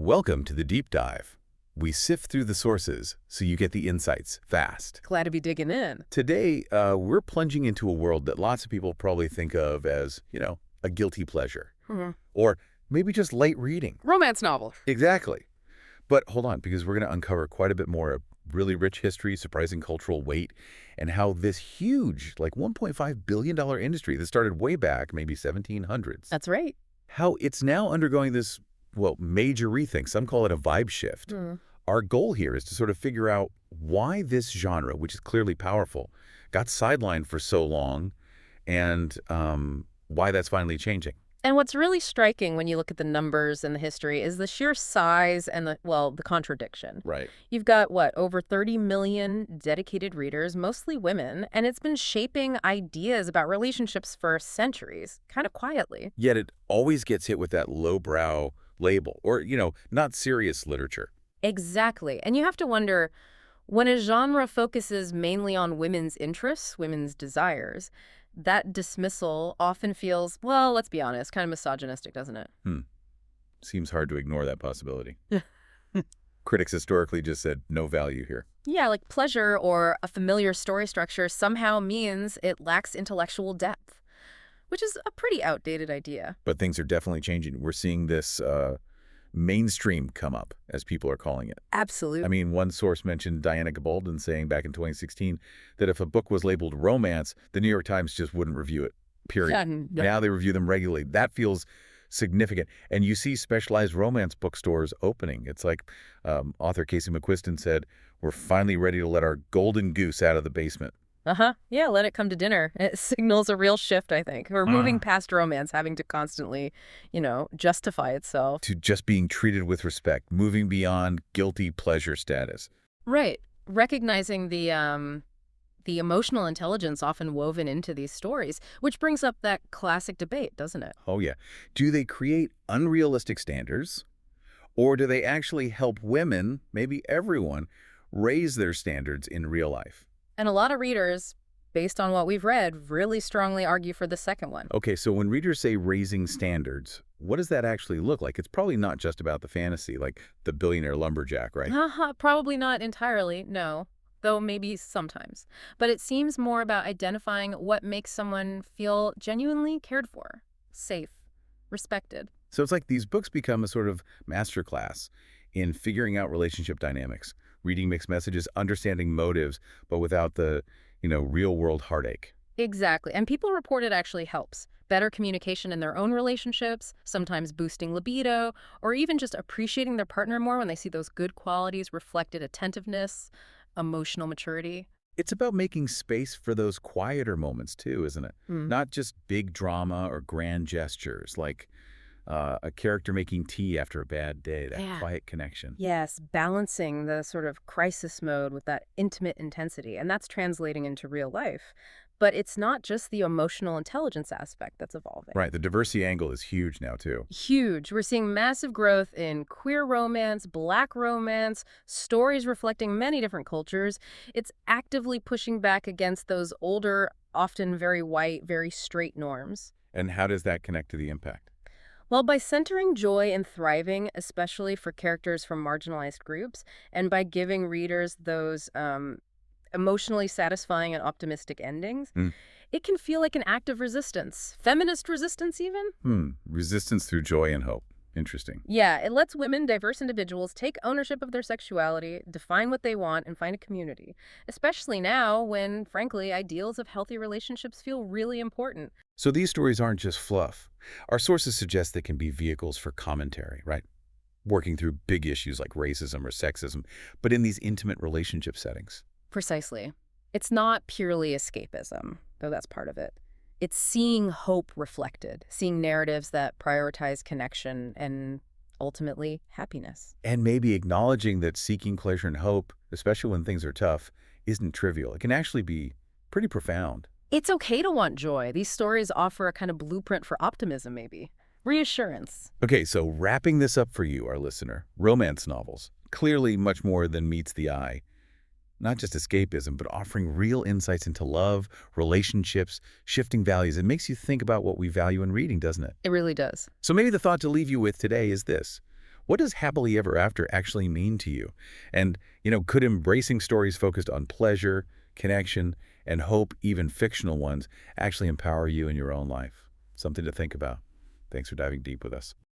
Welcome to the deep dive. We sift through the sources so you get the insights fast. Glad to be digging in. Today, we're plunging into a world that lots of people probably think of as, a guilty pleasure. Or maybe just light reading. Romance novel. Exactly. But hold on, because we're going to uncover quite a bit more of really rich history, surprising cultural weight, and how this huge, like $1.5 billion industry that started way back, maybe 1700s. That's right. How it's now undergoing this, major rethink. Some call it a vibe shift. Our goal here is to sort of figure out why this genre, which is clearly powerful, got sidelined for so long and why that's finally changing. And what's really striking when you look at the numbers and the history is the sheer size and the contradiction. Right. You've got, over 30 million dedicated readers, mostly women, and it's been shaping ideas about relationships for centuries, kind of quietly. Yet it always gets hit with that lowbrow label or, not serious literature. Exactly. And you have to wonder, when a genre focuses mainly on women's interests, women's desires, that dismissal often feels, well, let's be honest, kind of misogynistic, doesn't it? Seems hard to ignore that possibility. Critics historically just said no value here. Yeah, like pleasure or a familiar story structure somehow means it lacks intellectual depth, which is a pretty outdated idea. But things are definitely changing. We're seeing this mainstream come up, as people are calling it. Absolutely. I mean, one source mentioned Diana Gabaldon saying back in 2016 that if a book was labeled romance, the New York Times just wouldn't review it, period. Yeah, no. Now they review them regularly. That feels significant. And you see specialized romance bookstores opening. It's like author Casey McQuiston said, we're finally ready to let our golden goose out of the basement. Yeah, let it come to dinner. It signals a real shift, I think. We're moving past romance having to constantly, justify itself. To just being treated with respect, moving beyond guilty pleasure status. Right. Recognizing the emotional intelligence often woven into these stories, which brings up that classic debate, doesn't it? Oh, yeah. Do they create unrealistic standards, or do they actually help women, maybe everyone, raise their standards in real life? And a lot of readers, based on what we've read, really strongly argue for the second one. Okay, so when readers say raising standards, what does that actually look like? It's probably not just about the fantasy, like the billionaire lumberjack, right? Probably not entirely, no. Though maybe sometimes. But it seems more about identifying what makes someone feel genuinely cared for, safe, respected. So it's like these books become a sort of masterclass in figuring out relationship dynamics, reading mixed messages, understanding motives, but without the, real-world heartache. Exactly. And people report it actually helps. Better communication in their own relationships, sometimes boosting libido, or even just appreciating their partner more when they see those good qualities reflected: attentiveness, emotional maturity. It's about making space for those quieter moments, too, isn't it? Not just big drama or grand gestures, like a character making tea after a bad day, that quiet connection. Yes, balancing the sort of crisis mode with that intimate intensity, and that's translating into real life. But it's not just the emotional intelligence aspect that's evolving. Right, the diversity angle is huge now, too. Huge. We're seeing massive growth in queer romance, Black romance, stories reflecting many different cultures. It's actively pushing back against those older, often very white, very straight norms. And how does that connect to the impact? Well, by centering joy and thriving, especially for characters from marginalized groups, and by giving readers those emotionally satisfying and optimistic endings, it can feel like an act of resistance. Feminist resistance, even? Resistance through joy and hope. Interesting. Yeah, it lets women, diverse individuals, take ownership of their sexuality, define what they want, and find a community. Especially now when, frankly, ideals of healthy relationships feel really important. So these stories aren't just fluff. Our sources suggest they can be vehicles for commentary, right? Working through big issues like racism or sexism, but in these intimate relationship settings. Precisely. It's not purely escapism, though that's part of it. It's seeing hope reflected, seeing narratives that prioritize connection and, ultimately, happiness. And maybe acknowledging that seeking pleasure and hope, especially when things are tough, isn't trivial. It can actually be pretty profound. It's okay to want joy. These stories offer a kind of blueprint for optimism, maybe. Reassurance. Okay, so wrapping this up for you, our listener, romance novels, clearly much more than meets the eye. Not just escapism, but offering real insights into love, relationships, shifting values. It makes you think about what we value in reading, doesn't it? It really does. So maybe the thought to leave you with today is this. What does happily ever after actually mean to you? And, could embracing stories focused on pleasure, connection, and hope, even fictional ones, actually empower you in your own life? Something to think about. Thanks for diving deep with us.